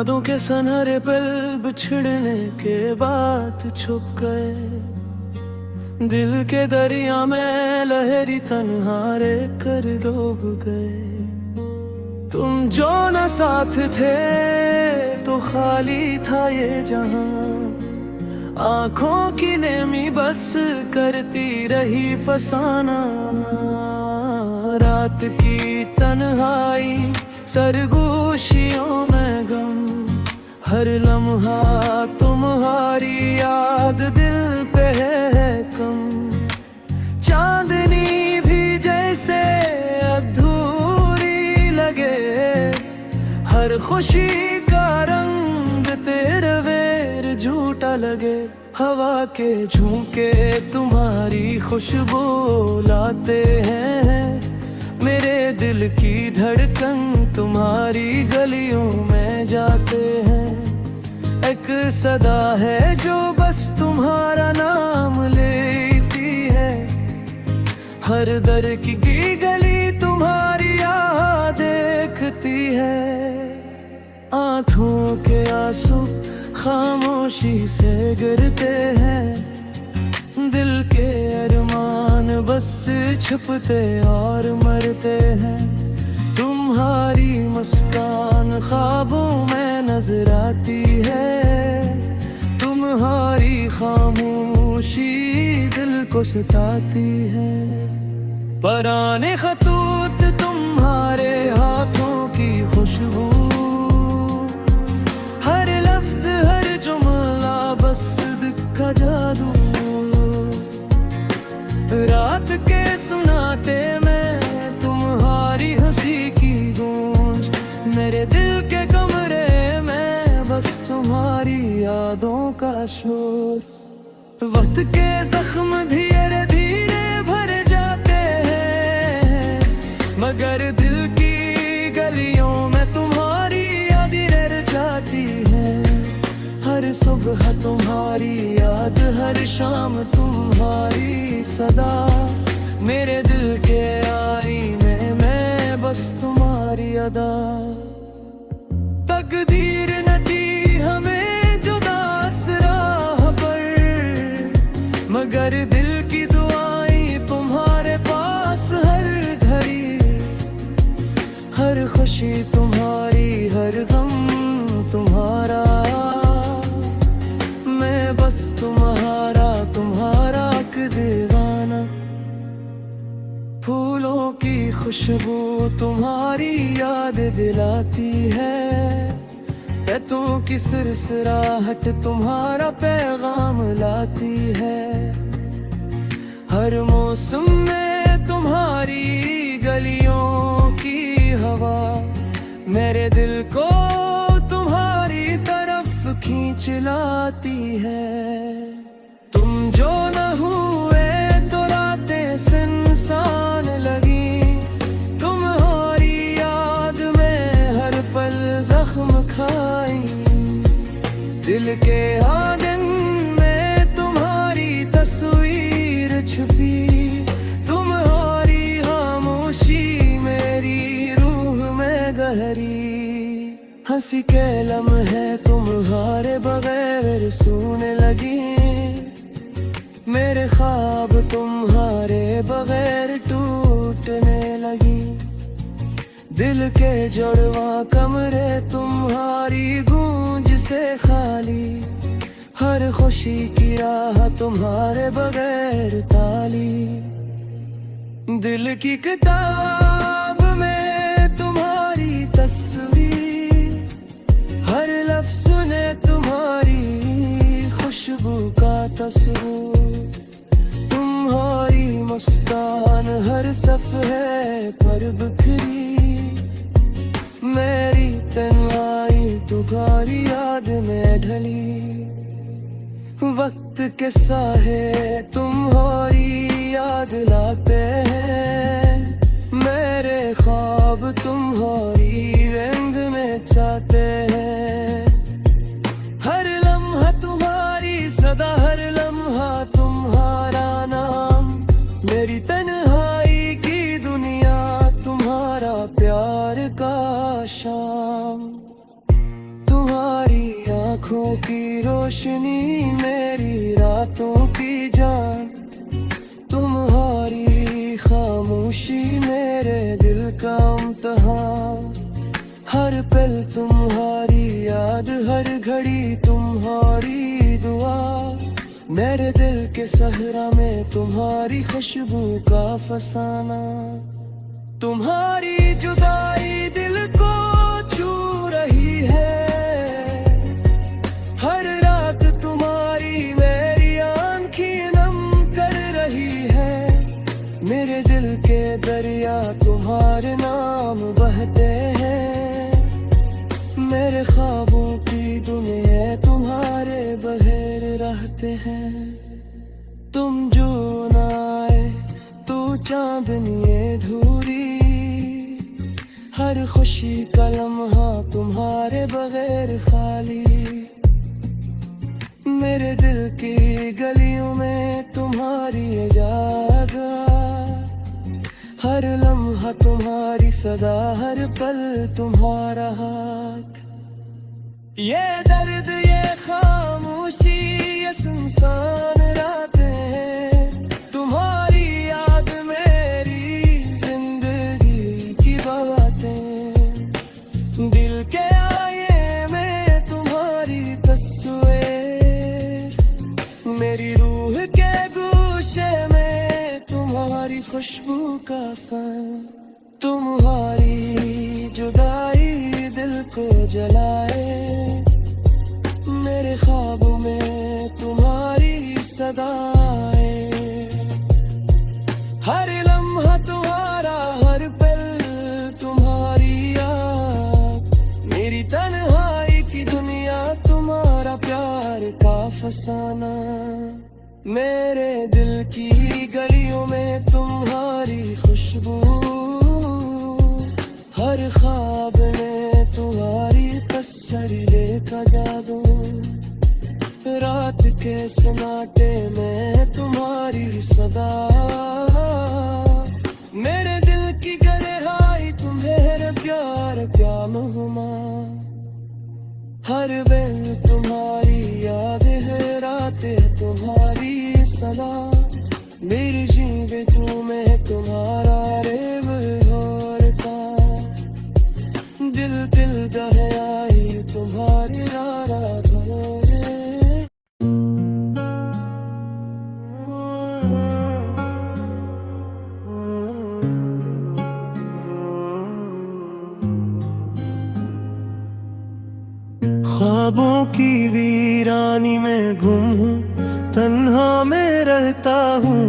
यादों के सनहरे पल बिछड़ने के बाद छुप गए, दिल के दरिया में लहरी तन्हारे कर डूब गए। तुम जो न साथ थे तो खाली था ये जहां, आंखों की नेमी बस करती रही फसाना। रात की तन्हाई सरगोशियों में गम, हर लम्हा तुम्हारी याद दिल पे है कम। चांदनी भी जैसे अधूरी लगे, हर खुशी का रंग तेरे वेर झूठा लगे। हवा के झोंके तुम्हारी खुशबू लाते हैं, मेरे दिल की धड़कन तुम्हारी गलियों में जाते हैं। एक सदा है जो बस तुम्हारा नाम लेती है, हर दर की गली तुम्हारी यहाँ देखती है। आंखों के आंसू खामोशी से गिरते हैं, दिल के अरमान बस छुपते और मरते हैं। तुम्हारी मुस्कान ख्वाबों में नजर आती है, तुम्हारी खामोशी दिल को सताती है। पुराने खतूत तुम्हारे हाथों की खुशबू, हर लफ्ज हर जुमला बस दिखा जादू। रात के सुनाते में तुम्हारी हंसी की गूंज, मेरे दिल के कमरे में बस तुम्हारी यादों का शोर। वक्त के जख्म धीरे धीरे भर जाते हैं, मगर दिल की गलियों में तुम्हारी याद रह जाती है। हर सुबह तुम्हारी याद, हर शाम तुम्हारी सदा, मेरे दिल के आईने में बस तुम्हारी अदा। तकदीर न दी हमें जुदास राह पर, मगर दिल की दुआएं तुम्हारे पास हर घड़ी। हर खुशी तुम्हारी, हर गम तुम्हारा, मैं बस तुम्हारा तुम्हारा एक दीवाना। फूलों की खुशबू तुम्हारी याद दिलाती है, रेतों की सिरसिराहट तुम्हारा पैगाम लाती है। हर मौसम में तुम्हारी गलियों की हवा, मेरे दिल को तुम्हारी तरफ खींच लाती है। तुम जो न हुए तो रातें सुनसान लगी, तुम्हारी याद में हर पल जख्म खाई। दिल के आंगन में तुम्हारी तस्वीर छुपी, तुम्हारी खामोशी मेरी रूह में गहरी। हंसी के लम्हे तुम्हारे बगैर सूने लगी, मेरे ख्वाब तुम्हारे बगैर टूटने लगी। दिल के जुड़वा कमरे तुम्हारी गूंज से खाली, हर खुशी की राह तुम्हारे बगैर ताली। दिल की किताब में तुम्हारी तस्वीर, हर लफ्ज़ ने तुम्हारी खुशबू का तस्वीर। तुम्हारी मुस्कान हर सफ़हे पर बिखरी, मेरी तन्हाई तुम्हारी याद में ढली। वक्त के साहे तुम्हारी याद लाते हैं, मेरे ख्वाब तुम्हारी रंग में चाहते हैं। हर लम्हा तुम्हारी सदा, हर लम्हा तुम्हारा नाम, मेरी तन्हाई की दुनिया तुम्हारा प्यार का शाम। तुम्हारा की रोशनी मेरी रातों की जान, तुम्हारी खामोशी मेरे दिल का इम्तिहान। हर पल तुम्हारी याद, हर घड़ी तुम्हारी दुआ, मेरे दिल के सहरा में तुम्हारी खुशबू का फसाना। तुम्हारी जुदाई दिल को छू रही है, हर रात तुम्हारी मेरी आंखें नम कर रही है। मेरे दिल के दरिया तुम्हारे नाम बहते हैं, मेरे ख्वाबों की दुनिया तुम्हारे बहेर रहते हैं। तुम जो ना आए तू चांदनी धूरी, हर खुशी का लम्हा तुम्हारे बगैर खाली। मेरे दिल की गलियों में तुम्हारी याद, हर लम्हा तुम्हारी सदा, हर पल तुम्हारा हाथ। ये दर्द, ये खामोशी, ये सुनसान रातें हैं, तुम्हारी याद मेरी जिंदगी की बातें। दिल के आए में तुम्हारी तस्वीर, मेरी रूह के गोशे में तुम्हारी खुशबू का सन। तुम्हारी जुदाई दिल को जलाए, मेरे ख्वाबों में तुम्हारी सदाएं। हर लम्हा तुम्हारा, हर पल तुम्हारी याद, मेरी तन्हाई की दुनिया तुम्हारा प्यार का फसाना। मेरे दिल की गलियों में तुम्हारी खुशबू, हर ख्वाब में तुम्हारी तसल्ली का जादू। रात के सन्नाटे में तुम्हारी सदा, मेरे दिल की गहराई तुम्हारे प्यार क्या मुहमा। हर बेल तुम्हारी याद है, रातें तुम्हारी सदा, मेरी जीवन में तुम्हारा रेव होता। दिल दिल दहयाई तुम्हारी रारा धोरे। ख्वाबों की वीरानी में गुम हूँ, तन्हा में रहता हूँ।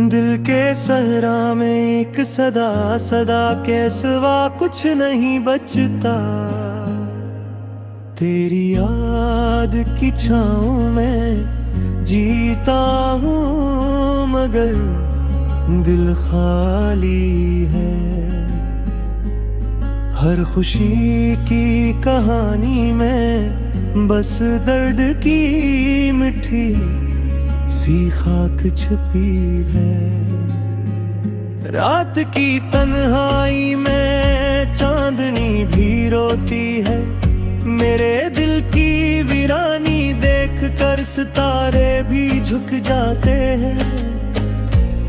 दिल के सहरा में एक सदा, सदा के सिवा कुछ नहीं बचता। तेरी याद की छाँव में जीता हूँ, मगर दिल खाली है। हर खुशी की कहानी में बस दर्द की मिठी सी खाक छुपी है। रात की तन्हाई में चांदनी भी रोती है, मेरे दिल की वीरानी देख कर सितारे भी झुक जाते हैं।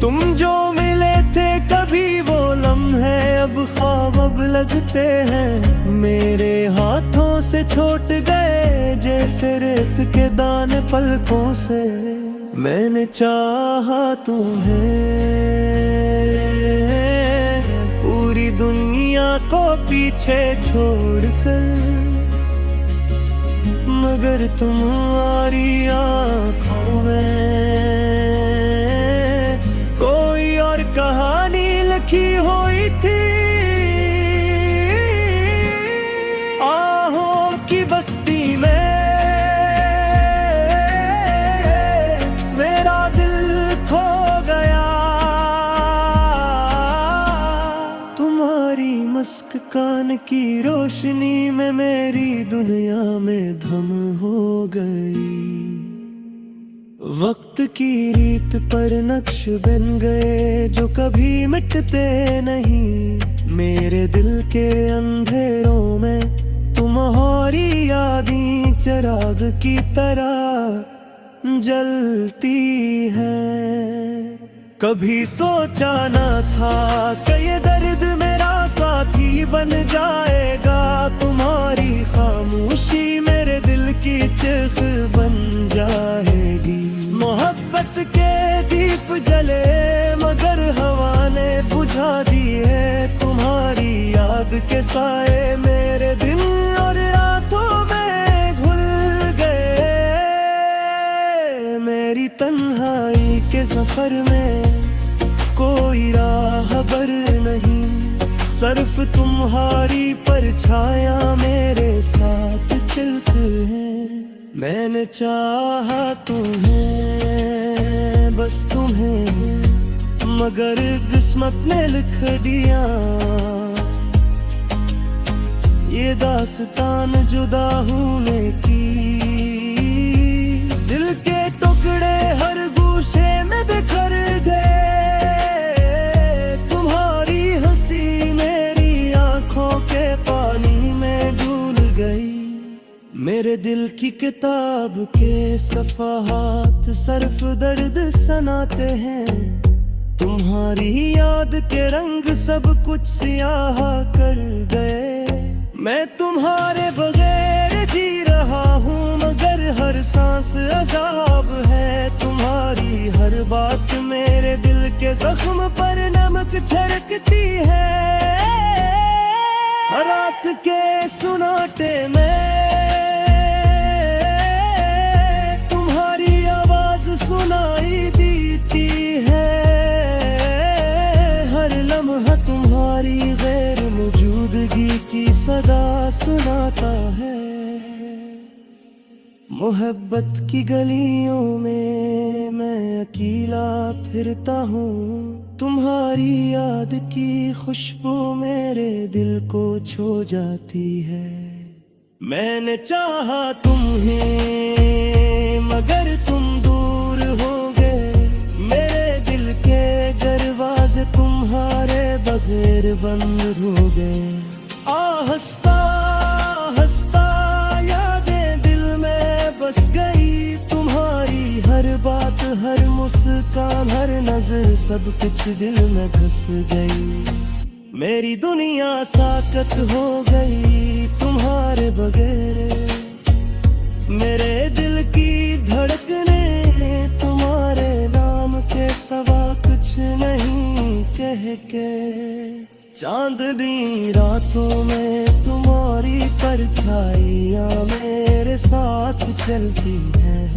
तुम जो मिले थे कभी वो लम्हे अब ख्वाब अब लगते हैं, मेरे हाथों से छोट गए जैसे रेत के दाने पलकों से। मैंने चाहा तुम्हें पूरी दुनिया को पीछे छोड़कर, मगर तुम्हारी आँखों में कोई और कहानी लिखी हुई थी। आहों की बस्ती में मेरा दिल खो गया, तुम्हारी मस्क कान की रोशनी में मेरी दुनिया में धम हो गई। वक्त की रीत पर नक्श बन गए जो कभी मिटते नहीं, मेरे दिल के अंधेरों में तुम तुम्हारी यादें चिराग की तरह जलती है। कभी सोचा न था कि ये दर्द मेरा साथी बन जाएगा। तुम्हारी खामोशी मेरे दिल की चिख बन जाएगी। मोहब्बत के दीप जले मगर हवा ने बुझा दिए। तुम्हारी याद के साए मेरे दिन और रातों में घुल गए। मेरी तन्हाई के सफर में कोई राहबर नहीं, सिर्फ तुम्हारी परछाया मेरे साथ चलते हैं। मैंने चाहा तुम्हें, बस तुम्हें, मगर किस्मत ने लिख दिया ये दास्तान जुदा होने की। दिल के टुकड़े हर गूशे में बिखर गए। तुम्हारी हंसी मेरी आंखों के पानी में डूब गई। मेरे दिल की किताब के सफ़हात सिर्फ दर्द सुनाते हैं। तुम्हारी याद के रंग सब कुछ सियाह कर गए। मैं तुम्हारे बगैर जी रहा हूँ मगर हर सांस अजाब है। तुम्हारी हर बात मेरे दिल के जख्म पर नमक छिड़कती है। रात के सुनाटे में तुम्हारी आवाज सुनाई देती है। हर लम्हा तुम्हारी गैर मौजूदगी की सदा सुनाता है। मोहब्बत की गलियों में मैं अकेला फिरता हूँ। तुम्हारी याद की खुशबू मेरे दिल को छू जाती है। मैंने चाहा तुम्हें मगर तुम दूर हो गए। मेरे दिल के दरवाजे तुम्हारे बगैर बंद हो गए। हंसता हंसता यादें दिल में बस गई। तुम्हारी हर बात, हर मुस्कान, हर नजर, सब कुछ दिल में घुस गई। मेरी दुनिया साकत हो गई तुम्हारे बगैर। मेरे दिल की धड़कने तुम्हारे नाम के सवा कुछ नहीं कह के। चांदनी रातों में तुम्हारी परछाइयाँ मेरे साथ चलती हैं।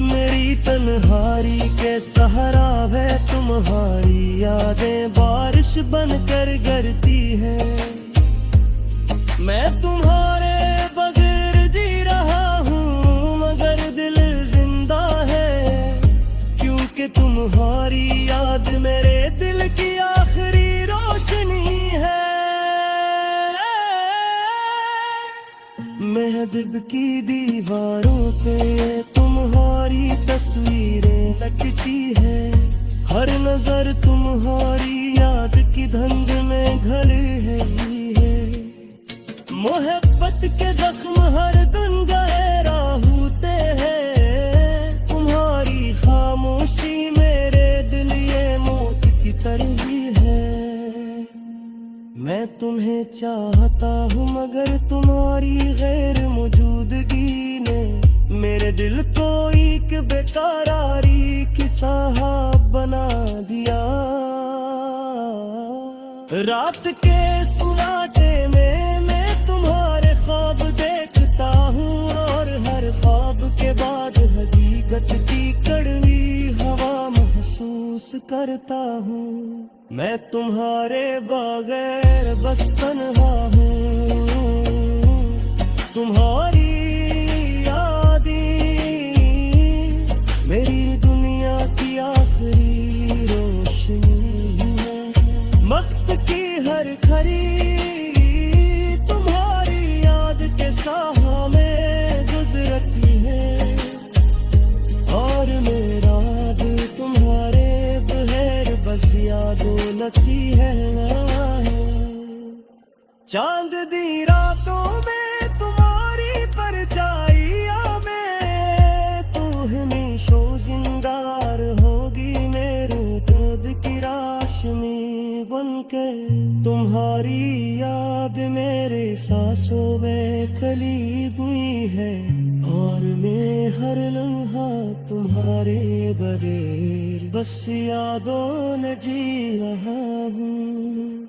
मेरी तन्हाई के सहारा है तुम्हारी यादें बारिश बनकर गिरती है। मैं तुम्हारे बगैर जी रहा हूँ मगर दिल जिंदा है। क्योंकि तुम्हारी याद मेरे दिल की आखिरी रोशनी है। महदिब की दीवारों पे तुम्हारी तस्वीरें लगती है। हर नजर तुम्हारी याद की धुंध में घली है। मोहब्बत के जख्म हर दिन गहरा होते हैं। तुम्हारी खामोशी मेरे दिल ये मौत की तरह है। मैं तुम्हें चाहता हूँ मगर तुम्हारी गैर मौजूदगी ने मेरे दिल को एक बेकरारी की साहब बना दिया। रात के सुनाटे में मैं तुम्हारे ख्वाब देखता हूँ और हर ख्वाब के बाद हकीकत की कड़वी हवा महसूस करता हूँ। मैं तुम्हारे बगैर बस तन्हा हूँ। तुम्हारी यादें मेरी दुनिया की आखिरी रोशनी है। वक्त की हर खरी तुम्हारी याद के साहा में गुजरती है। और मेरा दिल तुम्हारे बगैर बस यादों लची है। चांद दी रातों तुम्हारी याद मेरे सांसों में खली हुई है, और मैं हर लम्हा तुम्हारे बगैर बस यादों में जी रहा हूँ।